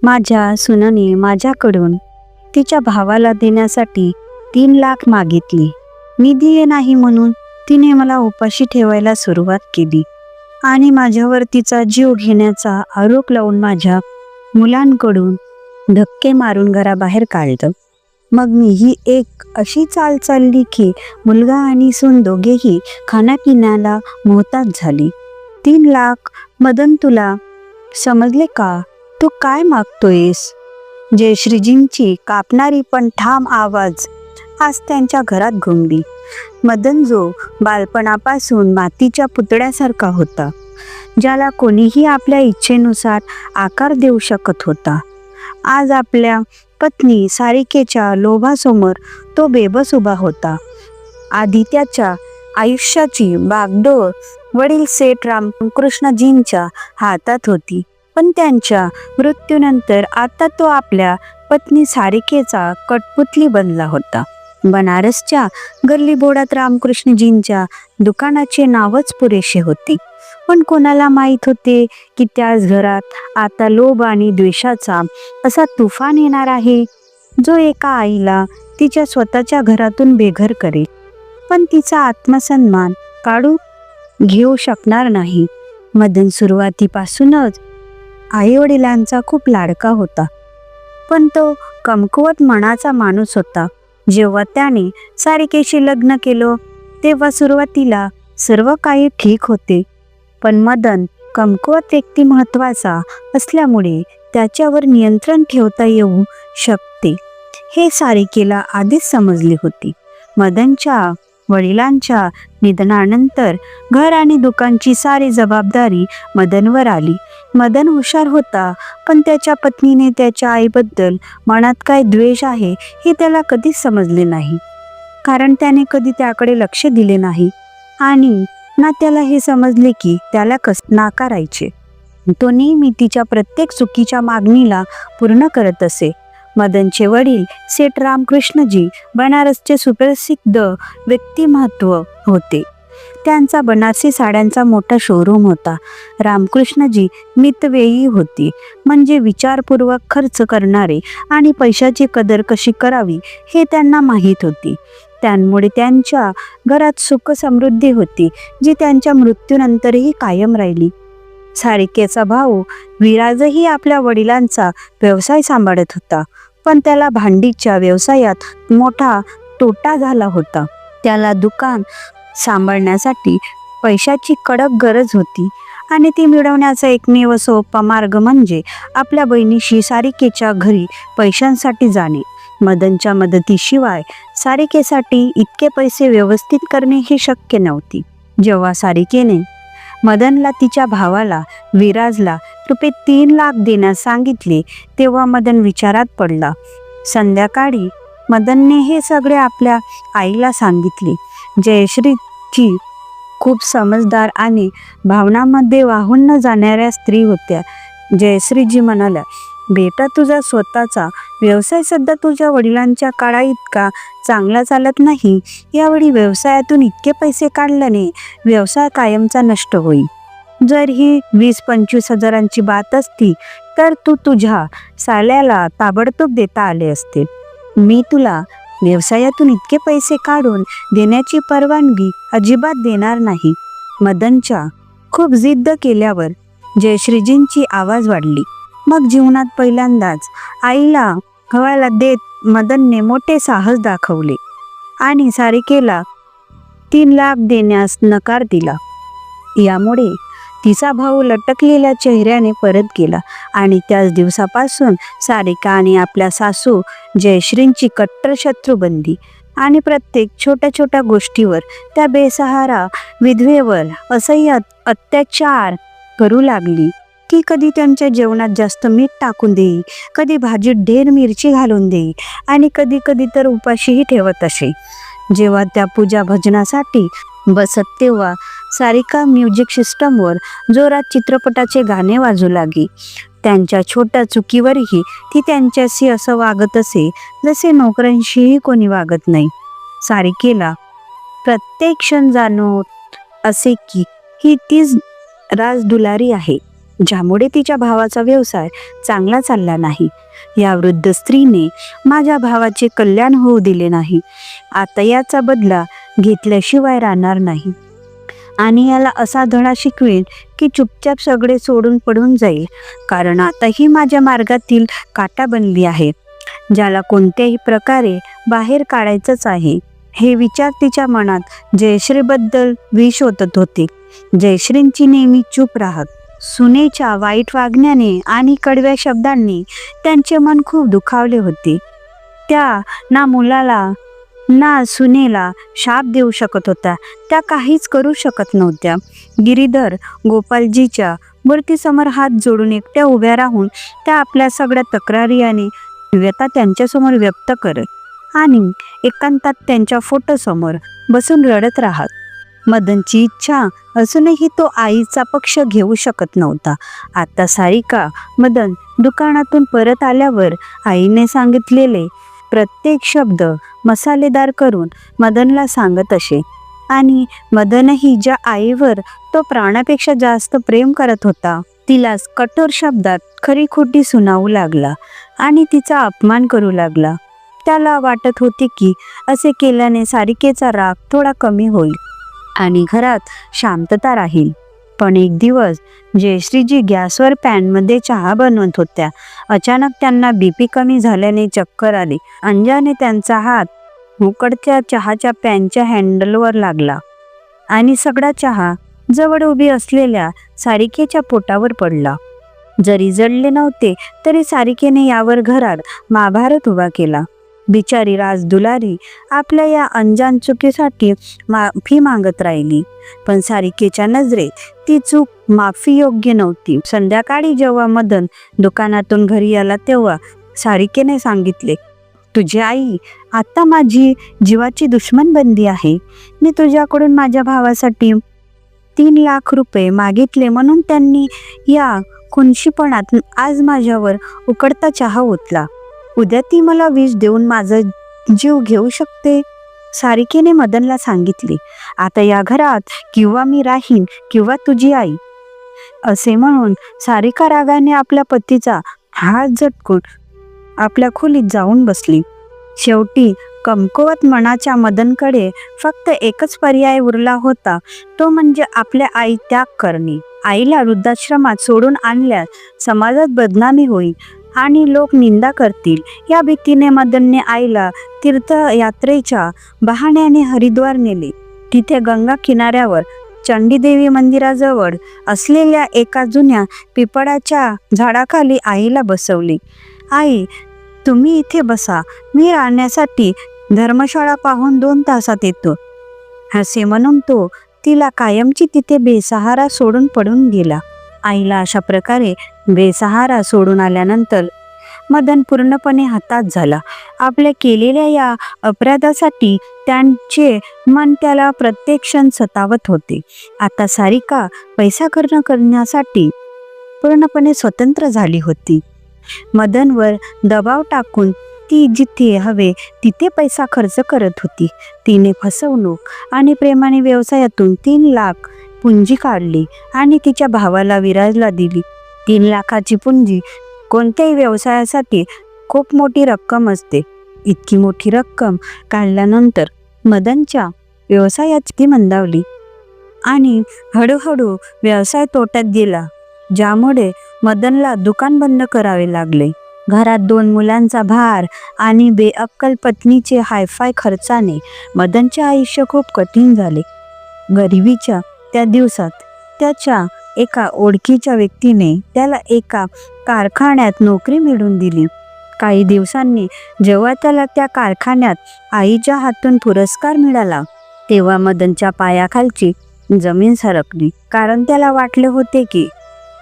माझ्या सुनने माझ्याकडून तिच्या भावाला देण्यासाठी 3 लाख मागितले. मी दिले नाही म्हणून तिने मला उपाशी ठेवायला सुरुवात केली आणि माझ्यावर तिचा जीव घेण्याचा आरोप लावून माझ्या मुलांकडून धक्के मारून घराबाहेर काढलं. मग मी ही एक अशी चाल चालली की मुलगा आणि सून दोघेही खाण्यापिण्याला मोहताज झाली. 3 लाख मदन, तुला समजले का? तू काय मागतोयस? जयश्रीजींची कापणारी पण ठाम आवाज आज त्यांच्या घरात घुमली. मदन, जो बालपणापासून मातीच्या पुतळ्यासारखा होता, ज्याला कोणीही आपल्या इच्छेनुसार आकार देऊ शकत होता, आज आपल्या पत्नी सारिकेच्या लोभासमोर तो बेबस उभा होता. आधी त्याच्या आयुष्याची बागडोर वडील सेठ रामकृष्णजींच्या हातात होती, पण त्यांच्या मृत्यूनंतर आता तो आपल्या पत्नी सारिकेचा कठपुतली बनला होता. बनारसच्या गल्लीबोळात रामकृष्णजींच्या दुकानाचे नावच पुरेसे होते, पण कोणाला माहीत होते की त्याच घरात आता लोभ आणि द्वेषाचा असा तुफान येणार आहे, जो एका आईला तिच्या स्वतःच्या घरातून बेघर करेल, पण तिचा आत्मसन्मान काढू घेऊ शकणार नाही. मदन सुरुवातीपासूनच आईवडिलांचा खूप लाडका होता, पण तो कमकुवत मनाचा माणूस होता. जेव्हा त्याने सारिकेशी लग्न केलं तेव्हा सुरुवातीला सर्व काही ठीक होते, पण मदन कमकुवत व्यक्तिमत्वाचा असल्यामुळे त्याच्यावर नियंत्रण ठेवता येऊ शकते हे सारिकेला आधीच समजले होते. मदनच्या वडिलांच्या निधनानंतर घर आणि दुकानची सारी जबाबदारी मदनवर आली. मदन हुशार होता, पण त्याच्या पत्नीने त्याच्या आईबद्दल मनात काय द्वेष आहे हे त्याला कधीच समजले नाही, कारण त्याने कधी त्याकडे लक्ष दिले नाही आणि ना त्याला हे समजले की त्याला कसं नाकारायचे. तो नेहमी तिच्या प्रत्येक चुकीच्या मागणीला पूर्ण करत असे. मदनचे वडील सेठ रामकृष्णजी बनारसचे सुप्रसिद्ध व्यक्तिमत्व होते. त्यांचा बनारसी साड्यांचा मोठा शोरूम होता. रामकृष्णजी मितव्ययी होते, म्हणजे विचारपूर्वक खर्च करणारे आणि पैशाची कदर कशी करावी हे त्यांना माहीत होते. त्यामुळे त्यांच्या घरात सुख समृद्धी होती, जी त्यांच्या मृत्यूनंतरही कायम राहिली. सारिकेचा भाऊ विराजही आपल्या वडिलांचा व्यवसाय सांभाळत होता, पण त्याला भांडीच्या व्यवसायात मोठा तोटा झाला होता. त्याला दुकान सांभाळण्यासाठी पैशाची कडक गरज होती आणि ती मिळवण्याचा एकमेव सोपा मार्ग म्हणजे आपल्या बहिणीशी सारिकेच्या घरी पैशांसाठी जाणे. मदनच्या मदतीशिवाय सारिकेसाठी इतके पैसे व्यवस्थित करणे हे शक्य नव्हते. जेव्हा सारिकेने मदनला तिच्या भावाला विराजला ₹3 लाख देण्यास सांगितले तेव्हा मदन विचारात पडला. संध्याकाळी मदनने हे सगळे आपल्या आईला सांगितले. जयश्रीची खूप समजदार आणि भावनांमध्ये वाहून न जाणाऱ्या स्त्री होत्या. जयश्रीजी म्हणाल्या, बेटा, तुझा स्वतःचा व्यवसाय सध्या तुझ्या वडिलांच्या काळा इतका चांगला चालत नाही. यावेळी व्यवसायातून इतके पैसे काढल्याने व्यवसाय कायमचा नष्ट होईल. जर ही 20-25 हजारांची बात असती तर तू तुझ्या साल्याला ताबडतोब देता आले असते. मी तुला व्यवसायातून इतके पैसे काढून देण्याची परवानगी अजिबात देणार नाही. मदनच्या खूप जिद्द केल्यावर जयश्रीजींची आवाज वाढली. मग जीवनात पहिल्यांदाच आईला हवाला देत मदनने मोठे साहस दाखवले आणि सारिकेला 3 लाख देण्यास नकार दिला. यामुळे तिचा भाऊ लटकलेल्या चेहऱ्याने परत गेला आणि त्याच दिवसापासून सारिका आणि आपल्या सासू जयश्रींची कट्टर शत्रू बनली आणि प्रत्येक छोट्या छोट्या गोष्टीवर त्या बेसहारा विधवेवर असह्य अत्याचार करू लागली. की कधी त्यांच्या जेवणात जास्त मीठ टाकून देई, कधी भाजीत ढेर मिरची घालून देई आणि कधी कधी तर उपाशीही ठेवत असे. जेव्हा त्या पूजा भजनासाठी बसत तेव्हा सारिका म्युझिक सिस्टमवर जोरात चित्रपटाचे गाणे वाजू लागली. त्यांच्या छोट्या चुकीवरही ती त्यांच्याशी असं वागत असे जसे नोकरांशीही कोणी वागत नाही. सारिकेला प्रत्येक क्षण जाणवत असे की ही तीच राजदुलारी आहे. ज्यामुळे तिच्या भावाचा व्यवसाय चांगला चालला नाही. या वृद्ध स्त्रीने माझ्या भावाचे कल्याण होऊ दिले नाही. आता याचा बदला घेतल्याशिवाय राहणार नाही आणि याला असा धडा शिकवेन की चुपचाप सगळे सोडून पडून जाईल, कारण आता ही माझ्या मार्गातील काटा बनली आहे, ज्याला कोणत्याही प्रकारे बाहेर काढायचंच आहे. हे विचार तिच्या मनात जयश्रीबद्दल विष ओतत होते. जयश्रींची नेहमी चूप राहत, सुनेच्या वाईट वागण्याने आणि कडव्या शब्दांनी त्यांचे मन खूप दुखावले होते. त्या ना मुलाला ना सुनेला शाप देऊ शकत होत्या. त्या काहीच करू शकत नव्हत्या. गिरीधर गोपालजीच्या मूर्तीसमोर हात जोडून एकट्या उभ्या राहून त्या आपल्या सगळ्या तक्रारी आणि व्यथा त्यांच्यासमोर व्यक्त करत आणि एकांतात त्यांच्या फोटोसमोर बसून रडत राहत. मदनची इच्छा असूनही तो आईचा पक्ष घेऊ शकत नव्हता. आता सारिका मदन दुकानातून परत आल्यावर आईने सांगितलेले प्रत्येक शब्द मसालेदार करून मदनला सांगत असे आणि मदनही ज्या आईवर तो प्राणापेक्षा जास्त प्रेम करत होता तिला कठोर शब्दात खरी खोटी सुनावू लागला आणि तिचा अपमान करू लागला. त्याला वाटत होते की असे केल्याने सारिकेचा राग थोडा कमी होईल आणि घरात शांतता राहील. पण एक दिवस जयश्रीजी गॅसवर पॅनमध्ये चहा बनवत होत्या. अचानक त्यांना बीपी कमी झाल्याने चक्कर आली. अंजाने त्यांचा हात उकडत्या चहाच्या पॅनच्या हँडलवर लागला आणि सगळा चहा जवळ उभी असलेल्या सारिकेच्या पोटावर पडला. जरी जडले नव्हते तरी सारिकेने यावर घरात महाभारत उभा केला. बिचारी राजदुलारी आपल्या या अंजान चुकीसाठी माफी मागत राहिली, पण सारिकेच्या नजरेत ती चूक माफी योग्य नव्हती. संध्याकाळी जेव्हा मदन दुकानातून घरी आला तेव्हा सारिकेने सांगितले, तुझी आई आता माझी जीवाची दुश्मन बनली आहे. मी तुझ्याकडून माझ्या भावासाठी 3 लाख रुपये मागितले म्हणून त्यांनी या खुनशीपणात आज माझ्यावर उकडता चहा ओतला. उद्या ती मला विष देऊन माझा जीव घेऊ शकते. सारिकेने मदनला सांगितले, आता या घरात किंवा मी राहीन किंवा तुझी आई. असे म्हणून सारिका रागाने आपल्या पतीचा हात झटकून आपल्या खोलीत जाऊन बसली. शेवटी कमकुवत मनाच्या मदनकडे फक्त एकच पर्याय उरला होता, तो म्हणजे आपल्या आई त्याग करणे. आईला वृद्धाश्रमात सोडून आणल्यास समाजात बदनामी होईल आणि लोक निंदा करतील. या भीतीने मदनने आईला तीर्थयात्रेच्या बहाण्याने हरिद्वार नेले. तिथे गंगा किनाऱ्यावर चंडीदेवी मंदिराजवळ असलेल्या एका जुन्या पिपळाच्या झाडाखाली आईला बसवले. आई, तुम्ही इथे बसा, मी राहण्यासाठी धर्मशाळा पाहून 2 तासात येतो. असे म्हणून तो तिला कायमची तिथे बेसहारा सोडून पडून गेला. आईला अशा प्रकारे बेसहारा सोडून आल्यानंतर मदन पूर्णपणे हताश झाला. आपल्या केलेल्या या अपराधासाठी त्यांचे मन त्याला प्रत्येक क्षण सतावत होते. आता सारिका पैसा खर्च करण्यासाठी पूर्णपणे स्वतंत्र झाली होती. मदनवर दबाव टाकून ती जिथे हवे तिथे पैसा खर्च करत होती. तिने फसवणूक आणि प्रेमाने व्यवसायातून 3 लाख पुंजी काढली आणि तिच्या भावाला विराजला दिली. 3 लाखाची पुंजी कोणत्याही व्यवसायासाठी खूप मोठी रक्कम असते. इतकी मोठी रक्कम काढल्यानंतर मदनच्या व्यवसायात ती मंदावली आणि हळूहळू व्यवसाय तोट्यात गेला, ज्यामुळे मदनला दुकान बंद करावे लागले. घरात 2 मुलांचा भार आणि बेअक्कल पत्नीचे हायफाय खर्चाने मदनचे आयुष्य खूप कठीण झाले. गरिबीच्या त्या दिवसात त्याच्या एका ओळखीच्या व्यक्तीने त्याला एका कारखान्यात नोकरी मिळवून दिली. काही दिवसांनी जेव्हा त्याला त्या कारखान्यात आईच्या हातून पुरस्कार मिळाला तेव्हा मदनच्या पायाखालची जमीन सरकली, कारण त्याला वाटले होते की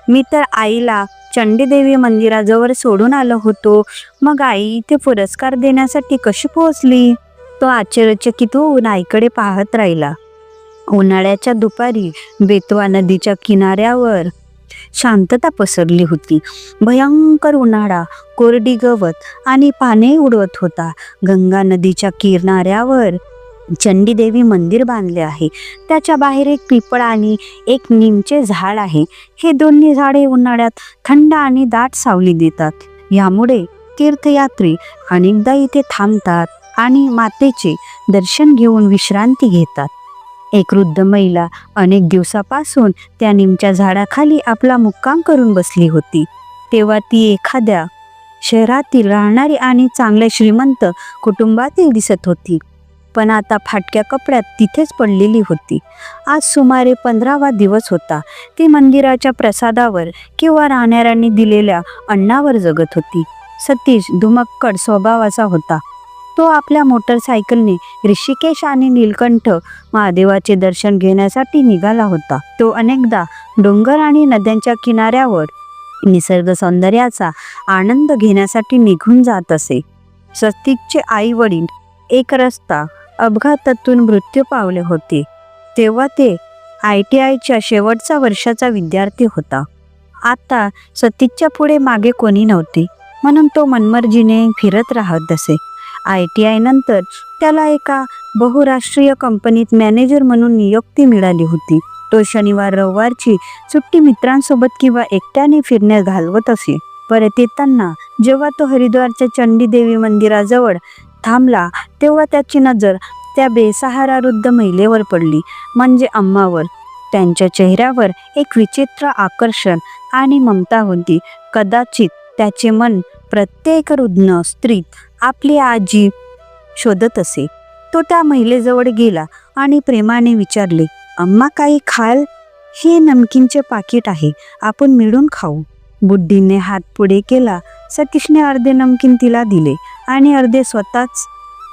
मी तर आईला चंडीदेवी मंदिराजवळ सोडून आलो होतो, मग आई इथे पुरस्कार देण्यासाठी कशी पोहोचली. तो आश्चर्यचकित होऊन आईकडे पाहत राहिला. उन्हाळ्याच्या दुपारी बेतवा नदीच्या किनाऱ्यावर शांतता पसरली होती. भयंकर उन्हाळा, कोरडी गवत आणि पाने उडवत होता. गंगा नदीच्या किनाऱ्यावर चंडीदेवी मंदिर बांधले आहे. त्याच्या बाहेर एक पिपळ आणि एक निमचे झाड आहे. हे दोन्ही झाडे उन्हाळ्यात थंड आणि दाट सावली देतात. यामुळे तीर्थयात्री अनेकदा इथे थांबतात आणि मातेचे दर्शन घेऊन विश्रांती घेतात. एक वृद्ध महिला अनेक दिवसापासून त्या निमच्या झाडाखाली आपला मुक्काम करून बसली होती. तेव्हा ती एखाद्या शहरातील राहणारी आणि चांगल्या श्रीमंत कुटुंबातील दिसत होती. पण आता फाटक्या कपड्यात तिथेच पडलेली होती. आज सुमारे 15वा दिवस होता. ती मंदिराच्या प्रसादावर किंवा राहणाऱ्यांनी दिलेल्या अन्नावर जगत होती. सतीश धुमक्कड स्वभावाचा होता. तो आपल्या मोटरसायकलने ऋषिकेश आणि नीलकंठ महादेवाचे दर्शन घेण्यासाठी निघाला होता. तो अनेकदा डोंगर आणि नद्यांच्या किनाऱ्यावर निसर्ग सौंदर्याचा आनंद घेण्यासाठी निघून जात असे. सतीशचे आई वडील एक रस्ता अपघातातून मृत्यू पावले होते. तेव्हा ते ITIच्या शेवटच्या वर्षाचा विद्यार्थी होता. आता सतीशच्या पुढे मागे कोणी नव्हते, म्हणून तो मनमर्जीने फिरत राहत असे. ITI नंतर त्याला एका बहुराष्ट्रीय कंपनीत मॅनेजर म्हणून नियुक्ती मिळाली होती. तो शनिवार रविवारची सुट्टी मित्रांसोबत किंवा एकट्याने फिरण्यात घालवत असे. परत येताना जेव्हा तो हरिद्वारच्या चंडीदेवी मंदिराजवळ थांबला तेव्हा त्याची नजर त्या बेसहारा वृद्ध महिलेवर पडली, म्हणजे अम्मावर. त्यांच्या चेहऱ्यावर एक विचित्र आकर्षण आणि ममता होती. कदाचित त्याचे मन प्रत्येक रुग्ण स्त्रीत आपली आजी शोधत असे. तो त्या महिलेजवळ गेला आणि प्रेमाने विचारले, अम्मा काही खाल? हे नमकीनचे पाकिट आहे, आपण मिळून खाऊ. बुड्डीने हात पुढे केला. सतीशने अर्धे नमकीन तिला दिले आणि अर्धे स्वतःच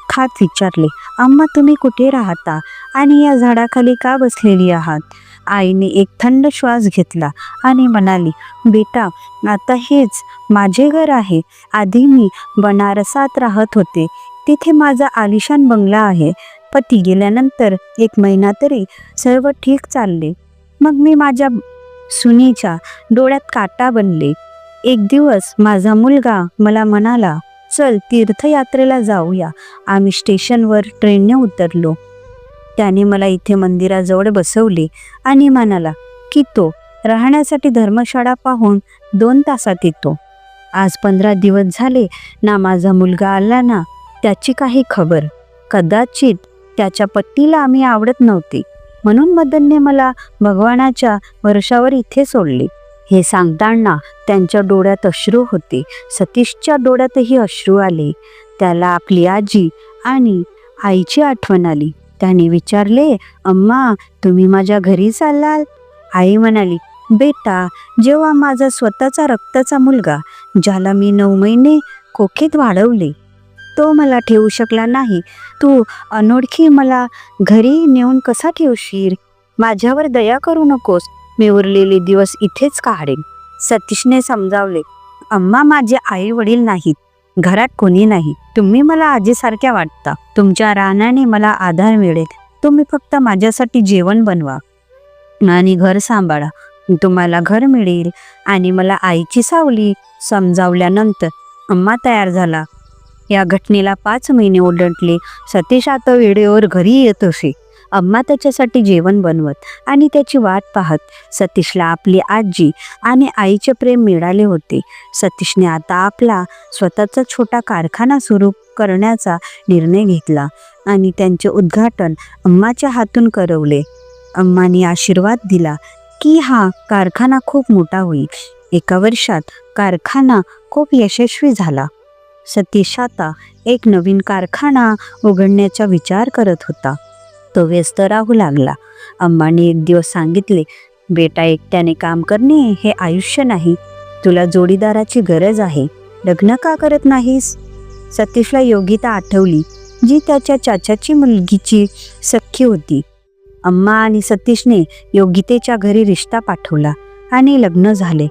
खात विचारले, अम्मा तुम्ही कुठे राहता आणि या झाडाखाली का बसलेली आहात? आईने एक थंड श्वास घेतला आणि म्हणाली, बेटा आता हेच माझे घर आहे. आधी मी बनारसात राहत होते. तिथे माझा आलिशान बंगला आहे. पती गेल्यानंतर 1 महिना तरी सर्व ठीक चालले. मग मी माझ्या सुनीच्या डोळ्यात काटा बनले. एक दिवस माझा मुलगा मला म्हणाला, चल तीर्थयात्रेला जाऊया. आम्ही स्टेशनवर ट्रेनने उतरलो. त्याने मला इथे मंदिराजवळ बसवले आणि म्हणाला की तो राहण्यासाठी धर्मशाळा पाहून 2 तासात येतो. आज 15 दिवस झाले ना माझा मुलगा आला ना त्याची काही खबर. कदाचित त्याच्या पत्नीला आम्ही आवडत नव्हते, म्हणून मदनने मला भगवानाच्या वर्षावर इथे सोडले. हे सांगताना त्यांच्या डोळ्यात अश्रू होते. सतीशच्या डोळ्यातही अश्रू आले. त्याला आपली आजी आणि आईची आठवण आली. त्याने विचारले, अम्मा तुम्ही माझ्या घरी चाललाल? आई म्हणाली, बेटा जेव्हा माझा स्वतःचा रक्ताचा मुलगा, ज्याला मी 9 महिने कोखीत वाढवले, तो मला ठेवू शकला नाही, तू अनोळखी मला घरी नेऊन कसा ठेवशील? माझ्यावर दया करू नकोस. मी उरलेले दिवस इथेच काढेन. सतीशने समजावले, अम्मा माझे आई वडील नाहीत, घरात कोणी नाही. तुम्ही मला आजीसारख्या वाटता. तुमच्या राहण्याने मला आधार मिळेल. तुम्ही फक्त माझ्यासाठी जेवण बनवा आणि घर सांभाळा. तुम्हाला घर मिळेल आणि मला आईची सावली. समजावल्यानंतर अम्मा तयार झाला. या घटनेला 5 महिने ओलांडले. सतीश आता वेळेवर घरी येत असे. अम्मा त्याच्यासाठी जेवण बनवत आणि त्याची वाट पाहत. सतीशला आपली आजी आणि आईचे प्रेम मिळाले होते. सतीशने आता आपला स्वतःचा छोटा कारखाना सुरू करण्याचा निर्णय घेतला आणि त्यांचे उद्घाटन अम्माच्या हातून करवले. अम्माने आशीर्वाद दिला की हा कारखाना खूप मोठा होईल. 1 वर्षात कारखाना खूप यशस्वी झाला. सतीश आता एक नवीन कारखाना उघडण्याचा विचार करत होता. तो व्यस्त राहू लागला. अम्माने एक दिवस सांगितले, बेटा एकट्याने काम करणे हे आयुष्य नाही. तुला जोडीदाराची गरज आहे. लग्न का करत नाहीस? सतीशला योगिता आठवली, जी त्याच्या चाचाची मुलगीची सख्खी होती. अम्मा आणि सतीशने योगितेच्या घरी रिश्ता पाठवला आणि लग्न झाले.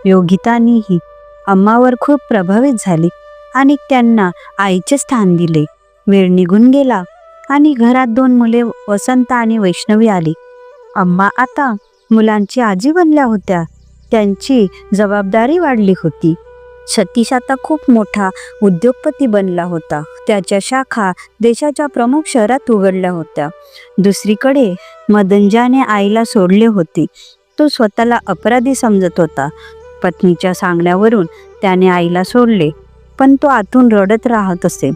योगितानेही अम्मावर खूप प्रभावित झाली आणि त्यांना आईचे स्थान दिले. वेळ निघून गेला आणि घरात 2 मुले वसंत आणि वैष्णवी आली. अम्मा आता मुलांची आजी बनल्या होत्या. त्यांची जबाबदारी वाढली होती. सतीश आता खूप मोठा उद्योगपती बनला होता. त्याच्या शाखा देशाच्या प्रमुख शहरात उघडल्या होत्या. दुसरीकडे मदनजाने आईला सोडले होते. तो स्वतःला अपराधी समजत होता. पत्नीच्या सांगण्यावरून त्याने आईला सोडले, पण तो आतून रडत राहत असे.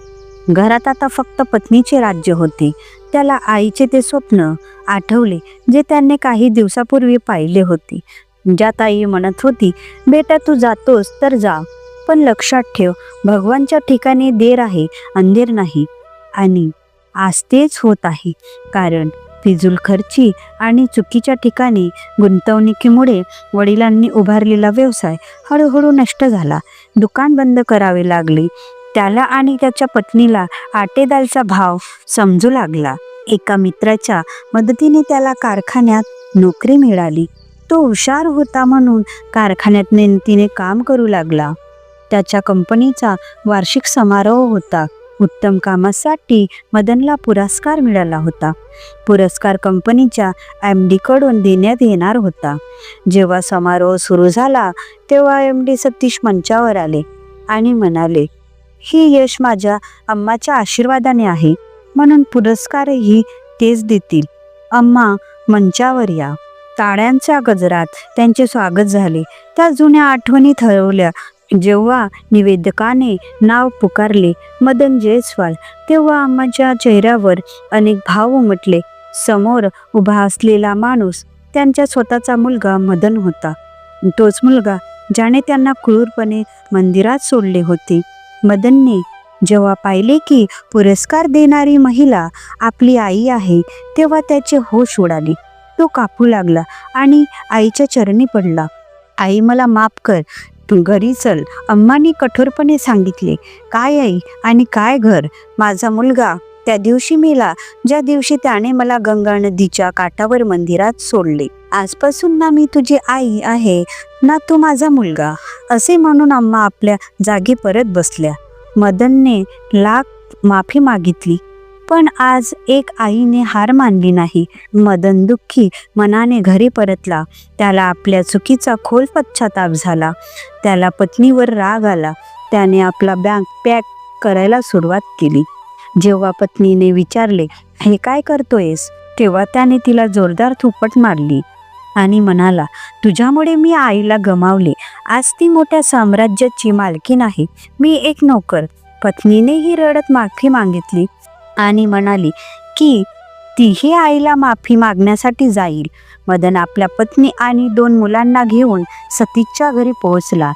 घरात आता फक्त पत्नीचे राज्य होते. त्याला आईचे ते स्वप्न आठवले जे त्याने काही दिवसापूर्वी पाहिले होते, ज्यात आई म्हणत होती, बेटा तू जातोस तर जा, पण लक्षात ठेव, भगवानच्या ठिकाणी देर आहे, अंधेर नाही. आणि आज तेच होत आहे, कारण फिजूल खर्ची आणि चुकीच्या ठिकाणी गुंतवणुकीमुळे वडिलांनी उभारलेला व्यवसाय हळूहळू नष्ट झाला. दुकान बंद करावे लागले. त्याला आणि त्याच्या पत्नीला आटेदालचा भाव समजू लागला. एका मित्राच्या मदतीने त्याला कारखान्यात नोकरी मिळाली. तो हुशार होता म्हणून कारखान्यात नेमतीने काम करू लागला. त्याच्या कंपनीचा वार्षिक समारोह होता. उत्तम कामासाठी मदनला पुरस्कार मिळाला होता. पुरस्कार कंपनीच्या MD कडून देण्यात येणार होता. जेव्हा समारोह सुरू झाला तेव्हा MD सतीश मंचावर आले आणि म्हणाले, ही यश माझ्या अम्माच्या आशीर्वादाने आहे, म्हणून पुरस्कारही तेच देतील. अम्मा, मंचावर या. टाळ्यांच्या गजरात त्यांचे स्वागत झाले. त्या जुन्या आठवणी ठरवल्या. जेव्हा निवेदकाने नाव पुकारले, मदन जयस्वाल, तेव्हा अम्माच्या चेहऱ्यावर अनेक भाव उमटले. समोर उभा असलेला माणूस त्यांचा स्वतःचा मुलगा मदन होता. तोच मुलगा ज्याने त्यांना क्रूरपणे मंदिरात सोडले होते. मदनने जेव्हा पाहिले की पुरस्कार देणारी महिला आपली आई आहे, तेव्हा त्याचे होश उडाले. तो कापू लागला आणि आईच्या चरणी पडला. आई, मला माफ कर, तू घरी चल, अम्मानी कठोरपणे सांगितले. काय आई आणि काय घर? माझा मुलगा त्या दिवशी मेला ज्या दिवशी त्याने मला गंगा नदीच्या काठावर मंदिरात सोडले. आजपासून ना मी तुझी आई आहे ना तू माझा मुलगा, असे म्हणून अम्मा आपल्या जागी परत बसल्या. मदनने लाख माफी मागितली, पण आज एक आईने हार मानली नाही. मदन दुःखी मनाने घरी परतला. त्याला आपल्या चुकीचा खोल पश्चाताप झाला. त्याला पत्नीवर राग आला. त्याने आपला बॅग पॅक करायला सुरुवात केली. जेव्हा पत्नीने विचारले, हे काय करतोयस, तेव्हा त्याने तिला जोरदार थुपट मारली आणि म्हणाला, तुझ्यामुळे मी आईला गमावले. आज ती मोठ्या साम्राज्याची मालकीण आहे, मी एक नोकर. पत्नीनेही रडत माफी मागितली आणि म्हणाली की तीही आईला माफी मागण्यासाठी जाईल. मदन आपल्या पत्नी आणि 2 मुलांना घेऊन सतीशच्या घरी पोहोचला.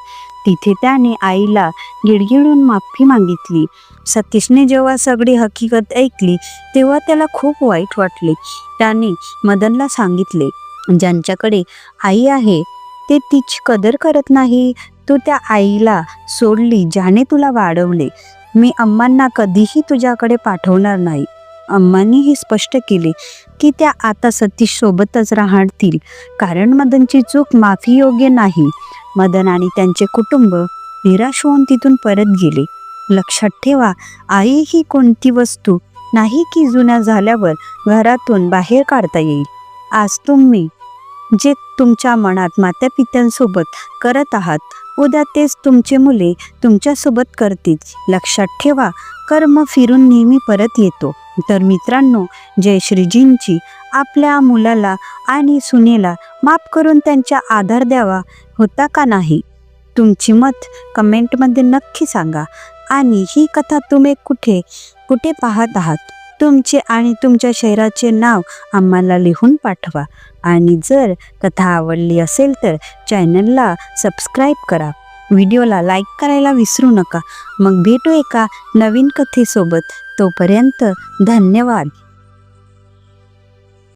तिथे त्याने आईला गिडगिडून माफी मागितली. सतीशने जेव्हा सगळी हकीकत ऐकली तेव्हा त्याला खूप वाईट वाटले. त्याने मदनला सांगितले, ज्यांच्याकडे आई आहे ते तिची कदर करत नाही. तू त्या आईला सोडली ज्याने तुला वाढवले. मी अम्मांना कधीही तुझ्याकडे पाठवणार नाही. अम्मांनीही स्पष्ट केले की त्या आता सतीश सोबतच राहतील, कारण मदनची चूक माफी योग्य नाही. मदन आणि त्यांचे कुटुंब निराश होऊन तिथून परत गेले. लक्षात ठेवा, आई ही कोणती वस्तू नाही की जुन्या झाल्यावर घरातून बाहेर काढता येईल. आज तुम्ही जे तुमच्या मनात मातापित्यांसोबत करत आहात, उद्या तेच तुमचे मुले तुमच्यासोबत करतील. लक्षात ठेवा, कर्म फिरून नेहमी परत येतो. तर मित्रांनो, जयश्रीजींची आपल्या मुलाला आणि सुनेला माफ करून त्यांचा आधार द्यावा होता का नाही? तुमची मत कमेंटमध्ये नक्की सांगा. आणि ही कथा तुम्ही कुठे कुठे पाहत आहात, तुमचे आणि तुमच्या शहराचे नाव आम्हाला लिहून पाठवा. आणि जर कथा आवडली असेल तर चॅनलला सबस्क्राईब करा. व्हिडिओला लाईक करायला विसरू नका. मग भेटू एका नवीन कथेसोबत. तोपर्यंत धन्यवाद.